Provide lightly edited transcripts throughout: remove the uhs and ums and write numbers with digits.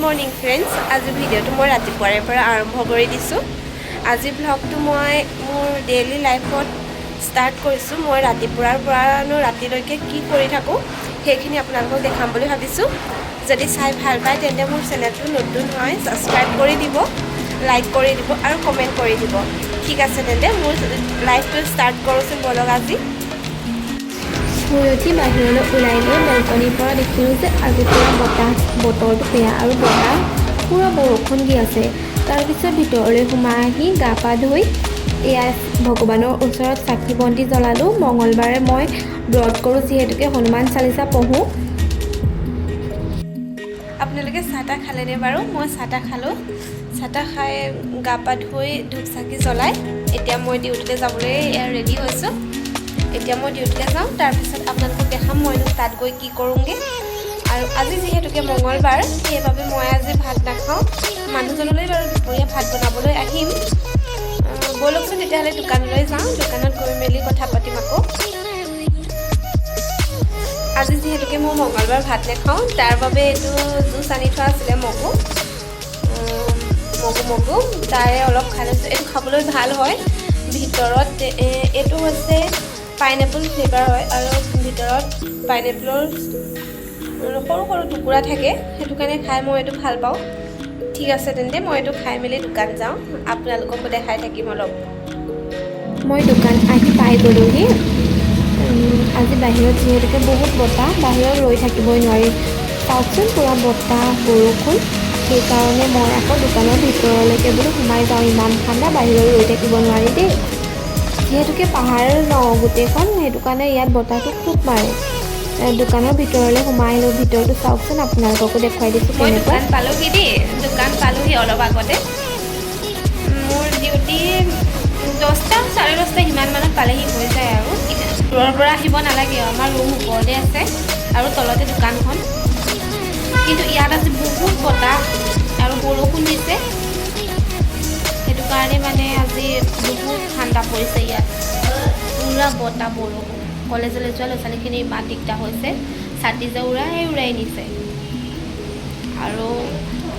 Morning friends, আজি ভিডিঅ'টো মই ৰাতিপুৱাৰে পৰা আৰম্ভ কৰি দিছোঁ। আজি ভ্লগটো মই মোৰ ডেইলি লাইফত ষ্টাৰ্ট কৰিছোঁ। মই ৰাতিপুৱাৰ পৰানো ৰাতিলৈকে কি কৰি থাকোঁ সেইখিনি আপোনালোকক দেখাম বুলি ভাবিছোঁ। যদি চাই ভাল পায় তেন্তে মোৰ চেনেলটো নতুন হয় ছাবস্ক্ৰাইব কৰি দিব, লাইক কৰি দিব আৰু কমেণ্ট কৰি দিব। ঠিক আছে তেন্তে মোৰ লাইফটো ষ্টাৰ্ট কৰোঁচোন বলক। আজি শুই উঠি বাহিৰলৈ ওলাই গৈ বেলকনিৰ পৰা দেখিলোঁ যে আজি পূৰা বতৰটো বেয়া আৰু পূৰা বৰষুণ দি আছে। তাৰপিছত ভিতৰলৈ সোমাই আহি গা পা ধুই এয়া ভগৱানৰ ওচৰত চাকি বন্তি জ্বলালোঁ। মঙলবাৰে মই ব্ৰত কৰোঁ, যিহেতুকে হনুমান চালিচা পঢ়োঁ। আপোনালোকে চাহ তাহ খালেনে বাৰু? মই চাহ তাহ খালোঁ। চাহ তাহ খাই গা পা ধুই ধূপ চাকি জ্বলাই এতিয়া মই ডিউটিলৈ যাবলৈ ৰেডি হৈছোঁ। এতিয়া মই ডিউটিলৈ যাওঁ, তাৰপিছত আপোনালোকক দেখাম মইনো তাত গৈ কি কৰোঁগৈ। আৰু আজি যিহেতুকে মঙলবাৰ, সেইবাবে মই আজি ভাত নাখাওঁ। মানুহজনলৈ বাৰু দুপৰীয়া ভাত বনাবলৈ আহিম। ব'লকচোন তেতিয়াহ'লে দোকানলৈ যাওঁ, দোকানত গৈ মেলি কথা পাতিম আকৌ। আজি যিহেতুকে মই মঙলবাৰ ভাত নাখাওঁ, তাৰ বাবে এইটো জুচ আনি থোৱা আছিলে মগু তাৰে অলপ খাই লৈছোঁ। এইটো খাবলৈ ভাল হয়। ভিতৰত এইটো হৈছে পাইনএপল ফ্লেভাৰ হয় আৰু ভিতৰত পাইনএপলৰ সৰু সৰু টুকুৰা থাকে, সেইটো কাৰণে খাই মই এইটো ভাল পাওঁ। ঠিক আছে তেন্তে মই এইটো খাই মেলি দোকান যাওঁ, আপোনালোককো দেখাই থাকিম অলপ। মই দোকান আহি পাই গ'লোহি। আজি বাহিৰত যিহেতুকে বহুত বতাহ, বাহিৰত ৰৈ থাকিবই নোৱাৰি। চাওকচোন পূৰা বতাহ বৰষুণ, সেইকাৰণে মই আকৌ দোকানৰ ভিতৰলৈকে বোলো সোমাই যাওঁ। ইমান ঠাণ্ডা, বাহিৰত ৰৈ থাকিব নোৱাৰি দেই। যিহেতুকে পাহাৰ ন গোটেইখন, সেইটো কাৰণে ইয়াত বতাহটো খুব মাৰে। দোকানৰ ভিতৰলৈ সোমাই আহিলোঁ। ভিতৰটো চাওকচোন, আপোনালোককো দেখুৱাই দিছোঁ মই কেনেকুৱা। দোকান পালোহি দেই, দোকান পালোহি অলপ আগতে। মোৰ ডিউটি 10টা 10:30 সিমান মানত পালেহি হৈ যায় আৰু। দূৰৰ পৰা আহিব নালাগে, আমাৰ ৰুম ওপৰতে আছে আৰু তলতে দোকানখন। কিন্তু ইয়াত আজি বহুত বতাহ আৰু বৰষুণ দিছে, সেইটো কাৰণে মানে আজি বহুত ঠাণ্ডা পৰিছে ইয়াত। পূৰা বতাহ বৰষুণ। কলেজলৈ যোৱা ল'ৰা ছোৱালীখিনি ইমান দিগদাৰ হৈছে, ছাতি যে উৰাই নিছে। আৰু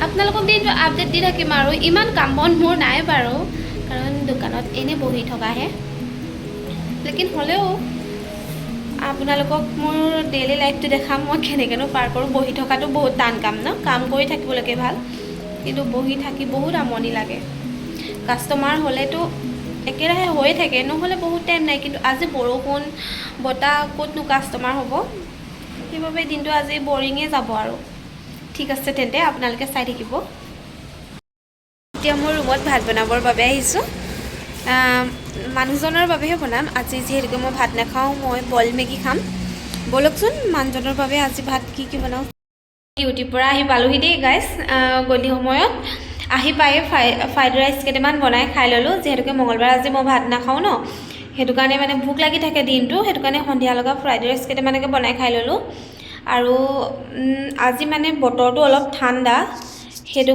আপোনালোকক দিনটো আপডেট দি থাকিম আৰু। ইমান কাম বন মোৰ নাই বাৰু, কাৰণ দোকানত এনেই বহি থকাহে। লেকিন হ'লেও আপোনালোকক মোৰ ডেইলি লাইফটো দেখাম, মই কেনেকৈনো পাৰ কৰোঁ। বহি থকাটো বহুত টান কাম ন, কাম কৰি থাকিবলৈকে ভাল, কিন্তু বহি থাকি বহুত আমনি লাগে। কাষ্টমাৰ হ'লেতো একেৰাহে হৈয়ে থাকে, নহ'লে বহুত টাইম নাই। কিন্তু আজি বৰষুণ বতাহ, ক'তনো কাষ্টমাৰ হ'ব, সেইবাবে দিনটো আজি বৰিঙে যাব আৰু। ঠিক আছে তেন্তে আপোনালোকে চাই থাকিব। এতিয়া মই ৰুমত ভাত বনাবৰ বাবে আহিছোঁ। মানুহজনৰ বাবেহে বনাম আজি, যিহেতুকে মই ভাত নাখাওঁ। মই বইল মেগী খাম। ব'লকচোন মানুহজনৰ বাবে আজি ভাত কি বনাওঁ। ডিউটিৰ পৰা আহি পালোহি দেই গাইজ। গধূলি সময়ত আহি পায়ে ফ্ৰাইড ৰাইচ কেইটামান বনাই খাই ল'লোঁ। যিহেতুকে মঙলবাৰ আজি মই ভাত নাখাওঁ ন, সেইটো কাৰণে মানে ভোক লাগি থাকে দিনটো, সেইটো কাৰণে সন্ধিয়া লগা ফ্ৰাইড ৰাইচ কেইটামানকে বনাই খাই ল'লোঁ। আৰু আজি মানে বতৰটো অলপ ঠাণ্ডা, সেইটো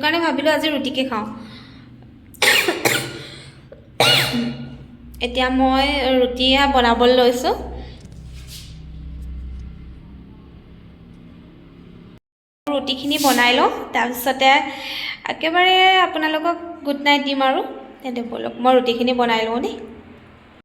কাৰণে ভাবিলোঁ আজি ৰুটিকে খাওঁ। এতিয়া মই ৰুটি বনাবলৈ লৈছোঁ। ৰুটিখিনি বনাই লওঁ, তাৰপিছতে একেবাৰে আপোনালোকক গুড নাইট দিম আৰু। তেন্তে ব'লক মই ৰুটিখিনি বনাই লওঁ দেই।